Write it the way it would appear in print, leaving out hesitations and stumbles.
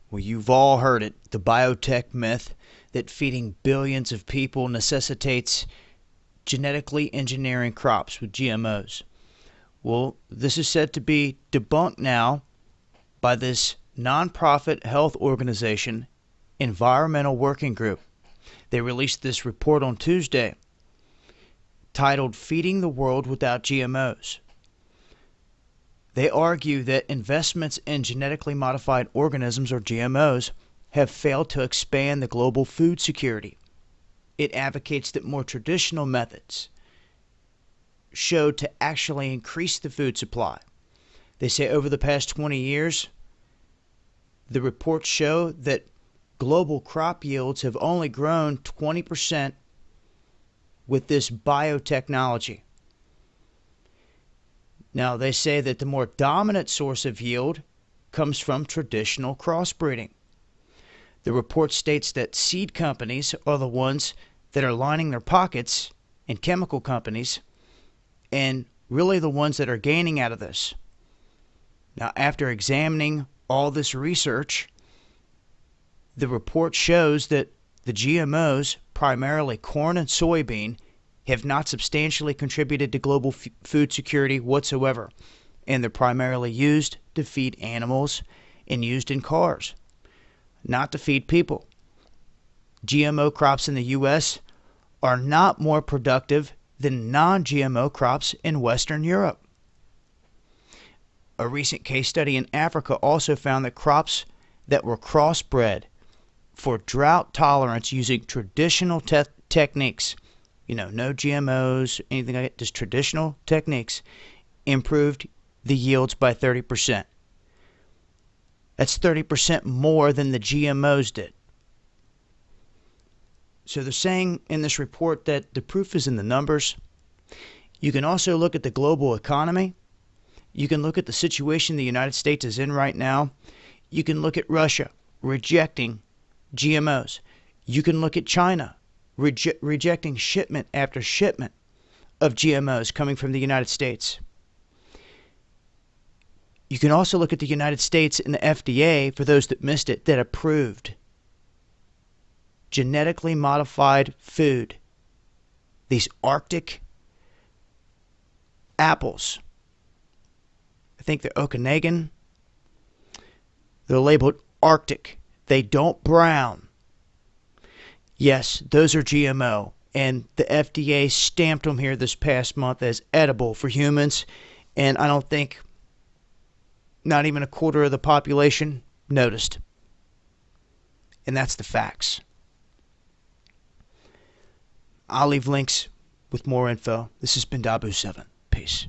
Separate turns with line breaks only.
Well, you've all heard it, the biotech myth that feeding billions of people necessitates genetically engineering crops with GMOs. Well, this is said to be debunked now by this nonprofit health organization, Environmental Working Group. They released this report on Tuesday titled Feeding the World Without GMOs. They argue that investments in genetically modified organisms, or GMOs, have failed to expand the global food security. It advocates that more traditional methods show to actually increase the food supply. They say over the past 20 years, the reports show that global crop yields have only grown 20% with this biotechnology. Now, they say that the more dominant source of yield comes from traditional crossbreeding. The report states that seed companies are the ones that are lining their pockets, and chemical companies, and really the ones that are gaining out of this. Now, after examining all this research, the report shows that the GMOs, primarily corn and soybean, have not substantially contributed to global food security whatsoever, and they're primarily used to feed animals and used in cars, not to feed people. GMO crops in the U.S. are not more productive than non-GMO crops in Western Europe. A recent case study in Africa also found that crops that were crossbred for drought tolerance using traditional techniques, no GMOs, anything like that, just traditional techniques, improved the yields by 30%. That's 30% more than the GMOs did. So they're saying in this report that the proof is in the numbers. You can also look at the global economy. You can look at the situation the United States is in right now. You can look at Russia rejecting GMOs. You can look at China rejecting shipment after shipment of GMOs coming from the United States. You can also look at the United States and the FDA, for those that missed it, that approved genetically modified food. These Arctic apples, I think they're Okanagan. They're labeled Arctic. They don't brown. Yes, those are GMO, and the FDA stamped them here this past month as edible for humans, and I don't think not even a quarter of the population noticed. And that's the facts. I'll leave links with more info. This has been Dabu7. Peace.